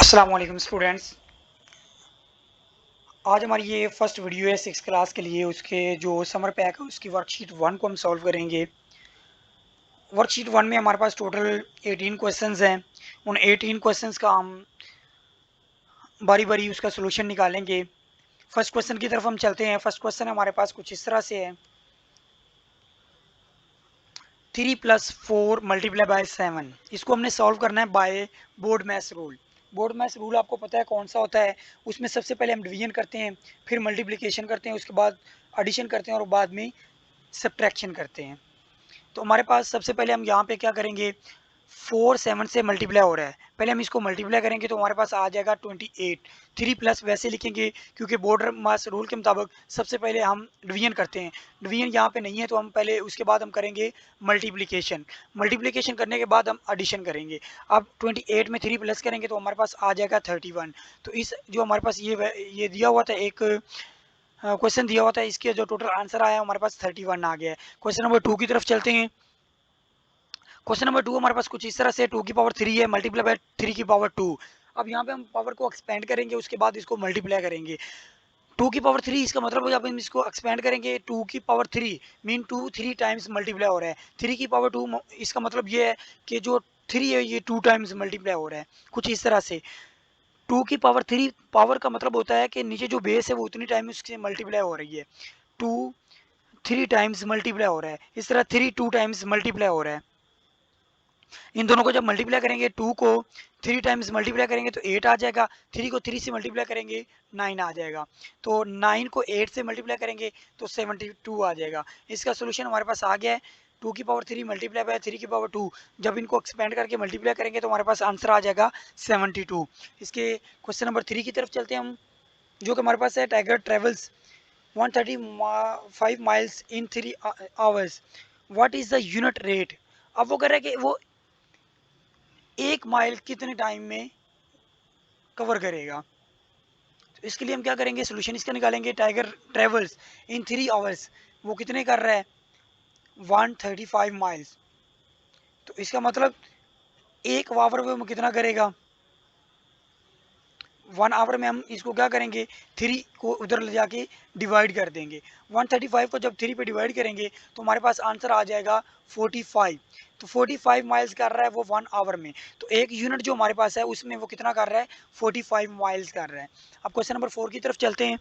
अस्सलाम वालेकुम स्टूडेंट्स। आज हमारी ये फर्स्ट वीडियो है 6 क्लास के लिए। उसके जो समर पैक है उसकी वर्कशीट 1 को हम सॉल्व करेंगे। वर्कशीट 1 में हमारे पास टोटल 18 क्वेश्चंस हैं। उन 18 क्वेश्चंस का हम बारी बारी उसका सोल्यूशन निकालेंगे। फर्स्ट क्वेश्चन की तरफ हम चलते हैं। फर्स्ट क्वेश्चन हमारे पास कुछ इस तरह से है, 3 + 4 × 7। इसको हमने सॉल्व करना है by board math rule. Board math rule आपको पता है कौन सा होता है। उसमें सबसे पहले हम डिवीजन करते हैं, फिर मल्टीप्लिकेशन करते हैं, उसके बाद एडिशन करते हैं और बाद में सब्ट्रैक्शन करते हैं। तो हमारे पास सबसे पहले हम यहाँ पे क्या करेंगे, 4 7 से मल्टीप्लाई हो रहा है। पहले हम इसको मल्टीप्लाई करेंगे तो हमारे पास आ जाएगा 28। 3 प्लस वैसे लिखेंगे क्योंकि बॉर्डर मास रूल के मुताबिक सबसे पहले हम डिवीजन करते हैं। डिवीजन यहाँ पे नहीं है तो हम पहले उसके बाद हम करेंगे मल्टीप्लिकेशन। मल्टीप्लिकेशन करने के बाद हम एडिशन करेंगे। अब 28 में 3 प्लस करेंगे तो हमारे पास आ जाएगा 31। तो इस जो हमारे पास ये दिया हुआ था, एक क्वेश्चन दिया हुआ था, इसके जो टोटल आंसर आया हमारे पास 31 आ गया है। क्वेश्चन नंबर 2 की तरफ चलते हैं। क्वेश्चन नंबर 2 हमारे पास कुछ इस तरह से 2 की पावर 3 है मल्टीप्लाई बाय 3 की पावर 2। अब यहाँ पे हम पावर को एक्सपेंड करेंगे, उसके बाद इसको मल्टीप्लाई करेंगे। 2 की पावर 3 इसका मतलब जब हम इसको एक्सपेंड करेंगे 2 की पावर 3 मीन 2 3 टाइम्स मल्टीप्लाई हो रहा है। 3 की पावर 2 इसका मतलब ये है कि जो 3 है ये 2 टाइम्स मल्टीप्लाई हो रहा है, कुछ इस तरह से। 2 की पावर 3 पावर का मतलब होता है कि नीचे जो बेस है वो उतनी टाइम उससे मल्टीप्लाई हो रही है। 2 3 टाइम्स मल्टीप्लाई हो रहा है, इस तरह 3 2 टाइम्स मल्टीप्लाई हो रहा है। इन दोनों को जब मल्टीप्लाई करेंगे, 2 को 3 टाइम्स मल्टीप्लाई करेंगे तो 8 आ जाएगा, 3 को 3 से मल्टीप्लाई करेंगे 9 आ जाएगा, तो 9 को 8 से मल्टीप्लाई करेंगे तो 72 आ जाएगा। इसका सोल्यूशन हमारे पास आ गया है। 2 की पावर 3 मल्टीप्लाई बाय 3 की पावर 2, जब इनको एक्सपेंड करके मल्टीप्लाई करेंगे तो हमारे पास आंसर आ जाएगा 72। इसके क्वेश्चन नंबर 3 की तरफ चलते हैं हम, जो कि हमारे पास है, tiger travels 135 miles in 3 hours, what is the unit rate. अब वो कह रहा है कि वो 1 माइल कितने टाइम में कवर करेगा। तो इसके लिए हम क्या करेंगे, सोल्यूशन इसका निकालेंगे। टाइगर ट्रेवल्स इन 3 आवर्स, वो कितने कर रहा है, 135 माइल्स। तो इसका मतलब 1 आवर में वो कितना करेगा, 1 आवर में हम इसको क्या करेंगे, 3 को उधर ले जाके डिवाइड कर देंगे। 135 को जब 3 पे डिवाइड करेंगे तो हमारे पास आंसर आ जाएगा 45। तो 45 माइल्स कर रहा है वो 1 आवर में। तो एक यूनिट जो हमारे पास है उसमें वो कितना कर रहा है, 45 माइल्स कर रहा है। अब क्वेश्चन नंबर 4 की तरफ चलते हैं।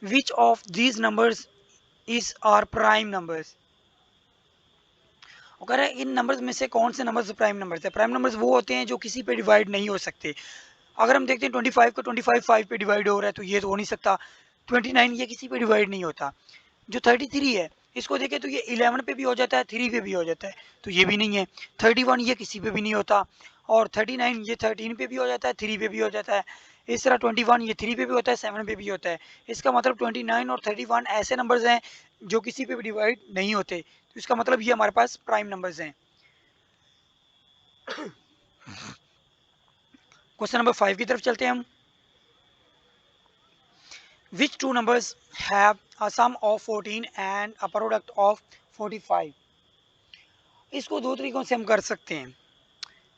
Which of these numbers is are prime numbers. वो कह रहा है इन नंबर्स में से कौन से नंबर्स प्राइम नंबर्स है। प्राइम नंबर्स वो होते हैं जो किसी पे डिवाइड नहीं हो सकते। अगर हम देखते हैं 25 को 25 5 पे डिवाइड हो रहा है तो ये तो हो नहीं सकता। 29 ये किसी पे डिवाइड नहीं होता। जो 33 है इसको देखें तो ये 11 पे भी हो जाता है, 3 पे भी हो जाता है, तो ये भी नहीं है। 31 ये किसी पे भी नहीं होता, और 39 ये 13 पे भी हो जाता है, 3 पे भी हो जाता है। इस तरह 21 ये 3 पे भी होता है, 7 पे भी होता है। इसका मतलब 29 और 31 ऐसे नंबर्स हैं जो किसी पे भी डिवाइड नहीं होते, तो इसका मतलब ये हमारे पास प्राइम नंबर्स हैं। क्वेश्चन नंबर 5 की तरफ चलते हैं हम। Which two numbers have a sum of 14 and a product of 45। इसको दो तरीकों से हम कर सकते हैं।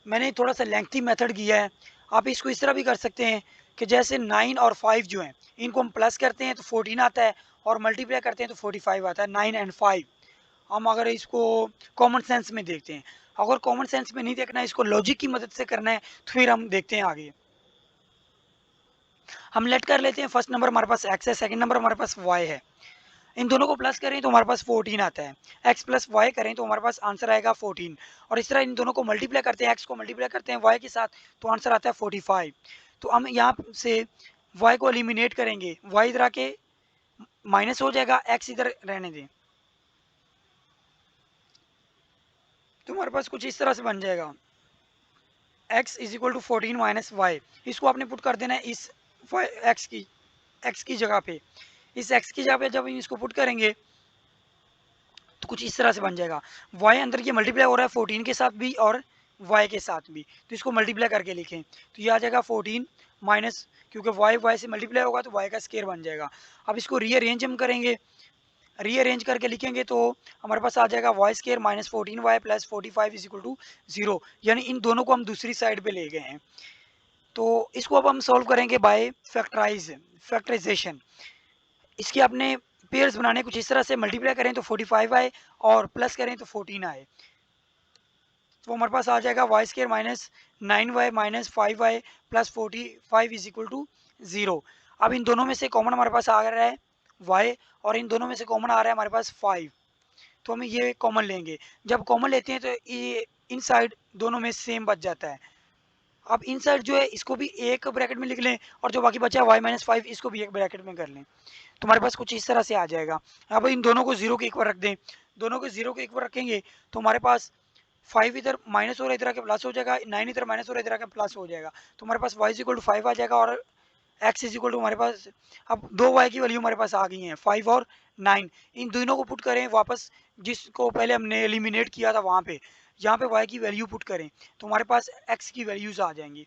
मैंने थोड़ा सा लेंथी मेथड किया है। आप इसको इस तरह भी कर सकते हैं कि जैसे 9 और 5 जो हैं इनको हम प्लस करते हैं तो 14 आता है, और मल्टीप्लाई करते हैं तो 45 आता है। 9 एंड 5 हम अगर इसको कॉमन सेंस में देखते हैं, अगर कॉमन सेंस में नहीं देखना है, इसको लॉजिक की मदद से करना है, तो फिर हम देखते हैं आगे। हम लेट कर लेते हैं, फर्स्ट नंबर हमारे पास x है, सेकंड नंबर हमारे पास y है। इन दोनों को प्लस करें तो हमारे पास 14 आता है। x प्लस वाई करें तो हमारे पास आंसर आएगा 14, और इस तरह इन दोनों को मल्टीप्लाई करते हैं, x को मल्टीप्लाई करते हैं y के साथ तो आंसर आता है 45। तो हम यहाँ से y को एलिमिनेट करेंगे, y इधर आके माइनस हो जाएगा, x इधर रहने दें, तो हमारे पास कुछ इस तरह से बन जाएगा, x is equal to 14 minus y. इसको आपने पुट कर देना है इस x की जगह पे। इस x की जगह पे जब हम इसको पुट करेंगे तो कुछ इस तरह से बन जाएगा। y अंदर ये मल्टीप्लाई हो रहा है 14 के साथ भी और y के साथ भी, तो इसको मल्टीप्लाई करके लिखें तो ये आ जाएगा 14 माइनस, क्योंकि y से मल्टीप्लाई होगा तो y का स्केयर बन जाएगा। अब इसको रीअरेंज हम करेंगे, रीअरेंज करके लिखेंगे तो हमारे पास आ जाएगा y square minus 14y plus 45 is equal to 0, यानी इन दोनों को हम दूसरी साइड पे ले गए हैं। तो इसको अब हम सॉल्व करेंगे बाय फैक्टराइजेशन। इसके अपने पेयर्स बनाने कुछ इस तरह से, मल्टीप्लाई करें तो 45 आए और प्लस करें तो 14 आए, तो हमारे पास आ जाएगा y square minus 9y minus 5y plus 45 is equal to 0। अब इन दोनों में से कॉमन हमारे पास आ रहा है y और इन दोनों में से कॉमन आ रहा है हमारे पास 5, तो हम ये कॉमन लेंगे। जब कॉमन लेते हैं तो ये इन साइड दोनों में सेम बच जाता है। अब इन साइड जो है इसको भी एक ब्रैकेट में लिख लें और जो बाकी बचा है y माइनस 5 इसको भी एक ब्रैकेट में कर लें, तो हमारे पास कुछ इस तरह से आ जाएगा। अब इन दोनों को 0 के इक्वल रख दें, दोनों को 0 के इक्वल रखेंगे तो हमारे पास 5 इधर माइनस हो रहा है, इधर के प्लस हो जाएगा, 9 इधर माइनस हो रहा है, इधर के प्लस हो जाएगा, तो हमारे पास y इज इक्वल टू 5 आ जाएगा और x इज इक्वल टू हमारे पास अब दो y की वैल्यू हमारे पास आ गई हैं 5 और 9। इन दोनों को पुट करें वापस जिसको पहले हमने एलिमिनेट किया था वहाँ पे, यहाँ पे y की वैल्यू पुट करें तो हमारे पास x की वैल्यूज आ जाएंगी।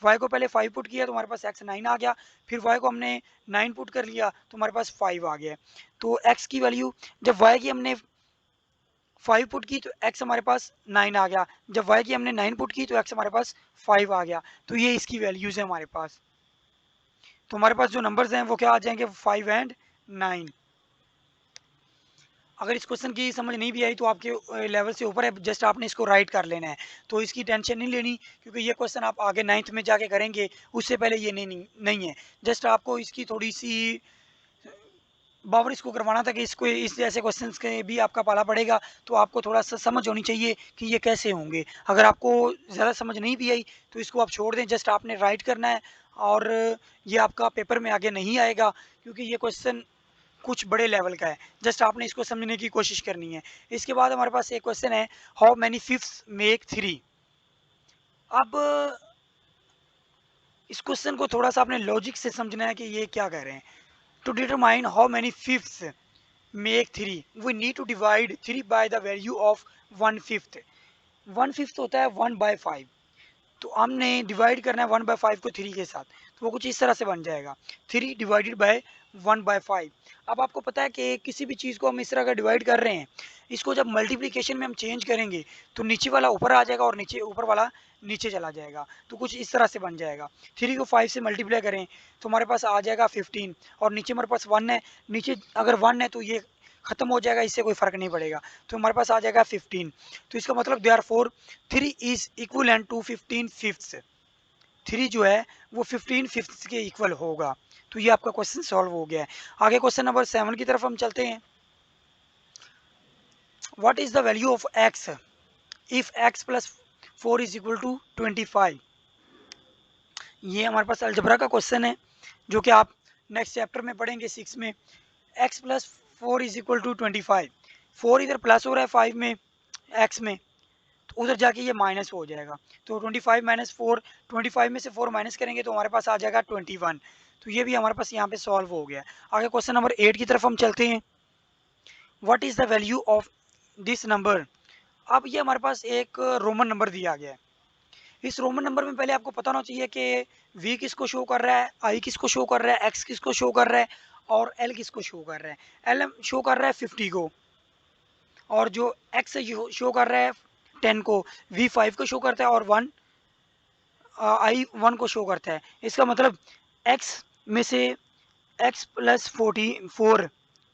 y को पहले 5 पुट किया तो हमारे पास x 9 आ गया, फिर y को हमने 9 पुट कर लिया तो हमारे पास 5 आ गया। तो x की वैल्यू जब y की हमने 5 पुट की तो x हमारे पास 9 आ गया, जब y की हमने 9 पुट की तो x हमारे पास 5 आ गया। तो ये इसकी वैल्यूज है हमारे पास। तो हमारे पास जो नंबर्स हैं वो क्या आ जाएंगे 5 एंड 9। अगर इस क्वेश्चन की समझ नहीं भी आई तो आपके लेवल से ऊपर है, जस्ट आपने इसको राइट कर लेना है, तो इसकी टेंशन नहीं लेनी क्योंकि ये क्वेश्चन आप आगे 9th में जाके करेंगे, उससे पहले ये नहीं है। जस्ट आपको इसकी थोड़ी सी बावर इसको करवाना था कि इसको इस जैसे क्वेश्चंस के भी आपका पाला पड़ेगा तो आपको थोड़ा सा समझ होनी चाहिए कि ये कैसे होंगे। अगर आपको ज़्यादा समझ नहीं भी आई तो इसको आप छोड़ दें, जस्ट आपने राइट करना है और ये आपका पेपर में आगे नहीं आएगा क्योंकि ये क्वेश्चन कुछ बड़े लेवल का है। जस्ट आपने इसको समझने की कोशिश करनी है। इसके बाद हमारे पास एक क्वेश्चन है हाउ मैनी फिफ्थ्स मेक 3। अब इस क्वेश्चन को थोड़ा सा आपने लॉजिक से समझना है कि ये क्या कह रहे हैं। To determine how many fifths make 3 we need to divide 3 by the value of 1/5। 1/5 होता है 1/5, तो हमने डिवाइड करना है 1/5 को 3 के साथ, तो वो कुछ इस तरह से बन जाएगा 3 डिवाइडेड बाय 1/5। अब आपको पता है कि किसी भी चीज़ को हम इस तरह का डिवाइड कर रहे हैं, इसको जब मल्टीप्लिकेशन में हम चेंज करेंगे तो नीचे वाला ऊपर आ जाएगा और नीचे ऊपर वाला नीचे चला जाएगा, तो कुछ इस तरह से बन जाएगा। 3 को 5 से मल्टीप्लाई करें तो हमारे पास आ जाएगा 15 और नीचे हमारे पास 1 है, नीचे अगर 1 है तो ये खत्म हो जाएगा, इससे कोई फर्क नहीं पड़ेगा, तो हमारे पास आ जाएगा 15। तो इसका मतलब देयरफॉर 3 इज इक्विवेलेंट टू 15 फिफ्थ्स। 3 जो है वो 15 फिफ्थ्स के इक्वल होगा। तो ये आपका क्वेश्चन सॉल्व हो गया है। आगे क्वेश्चन नंबर 7 की तरफ हम चलते हैं। What is the value of x if x plus 4 is equal to 25। ये हमारे पास अलजबरा का क्वेश्चन है जो कि आप नेक्स्ट चैप्टर में पढ़ेंगे 6 में। x plus 4 is equal to 25, 4 इधर प्लस हो रहा है 5 में x में, तो उधर जाके ये माइनस हो जाएगा, तो 25 माइनस 4, 25 में से 4 माइनस करेंगे तो हमारे पास आ जाएगा 21। तो ये भी हमारे पास यहाँ पे सॉल्व हो गया। आगे क्वेश्चन नंबर 8 की तरफ हम चलते हैं। What is the value of this number. अब ये हमारे पास एक रोमन नंबर दिया गया है। इस रोमन नंबर में पहले आपको पता होना चाहिए कि v किसको शो कर रहा है, i किसको शो कर रहा है, x किसको शो कर रहा है और l किसको शो कर रहा है। l शो कर रहा है 50 को और जो x शो कर रहा है 10 को, v 5 को शो करता है और 1 i 1 को शो करता है। इसका मतलब x में से x प्लस 4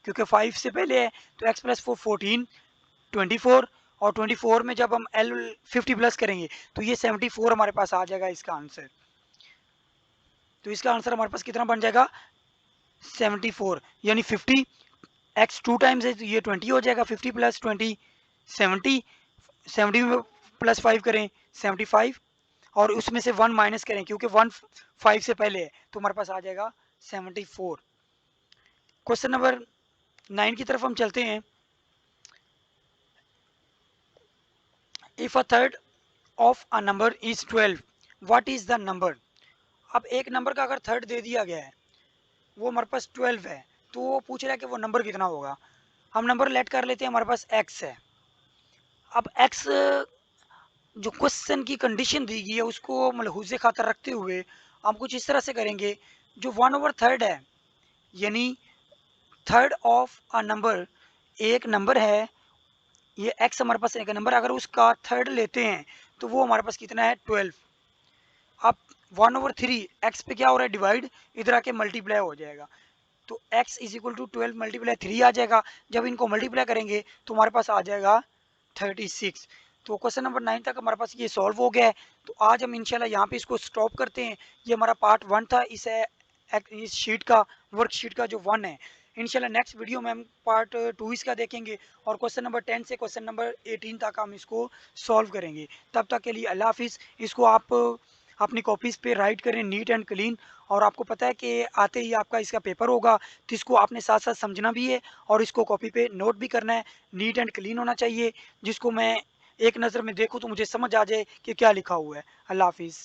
क्योंकि 5 से पहले है तो x प्लस 4 14 24 और 24 में जब हम l 50 प्लस करेंगे तो ये 74 हमारे पास आ जाएगा इसका आंसर। तो इसका आंसर हमारे पास कितना बन जाएगा 74, यानी 50 x 2 टाइम्स है तो ये 20 हो जाएगा। 50 प्लस 20 70, 70 में प्लस 5 करें 75 और उसमें से 1 माइनस करें क्योंकि 1 5 से पहले है तो हमारे पास आ जाएगा 74। क्वेश्चन नंबर 9 की तरफ हम चलते हैं। If a third of a number is 12 what is the number. अब एक नंबर का अगर थर्ड दे दिया गया है वो हमारे पास 12 है, तो वो पूछ रहा है कि वो नंबर कितना होगा। हम नंबर लेट कर लेते हैं, हमारे पास x है। अब x जो क्वेश्चन की कंडीशन दी गई है उसको मलहूज़े खातर रखते हुए हम कुछ इस तरह से करेंगे, जो 1/3 है यानी थर्ड ऑफ अ नंबर, एक नंबर है ये x हमारे पास एक नंबर, अगर उसका थर्ड लेते हैं तो वो हमारे पास कितना है 12। अब 1/3 एक्स पे क्या हो रहा है डिवाइड, इधर आके मल्टीप्लाई हो जाएगा। तो x is equal to 12 multiply 3 आ जाएगा। जब इनको मल्टीप्लाई करेंगे तो हमारे पास आ जाएगा 36। तो क्वेश्चन नंबर 9 तक हमारे पास ये सॉल्व हो गया है। तो आज हम इंशाल्लाह यहाँ पे इसको स्टॉप करते हैं। ये हमारा पार्ट 1 था इस शीट का, वर्कशीट का जो 1 है। इंशाल्लाह नेक्स्ट वीडियो में हम पार्ट 2 इसका देखेंगे और क्वेश्चन नंबर 10 से क्वेश्चन नंबर 18 तक हम इसको सॉल्व करेंगे। तब तक के लिए अल्लाह हाफिज़। इसको आप अपनी कॉपीज़ पे राइट करें नीट एंड क्लीन। और आपको पता है कि आते ही आपका इसका पेपर होगा, तो इसको आपने साथ साथ समझना भी है और इसको कॉपी पे नोट भी करना है। नीट एंड क्लीन होना चाहिए, जिसको मैं एक नज़र में देखूँ तो मुझे समझ आ जाए कि क्या लिखा हुआ है। अल्लाह हाफिज़।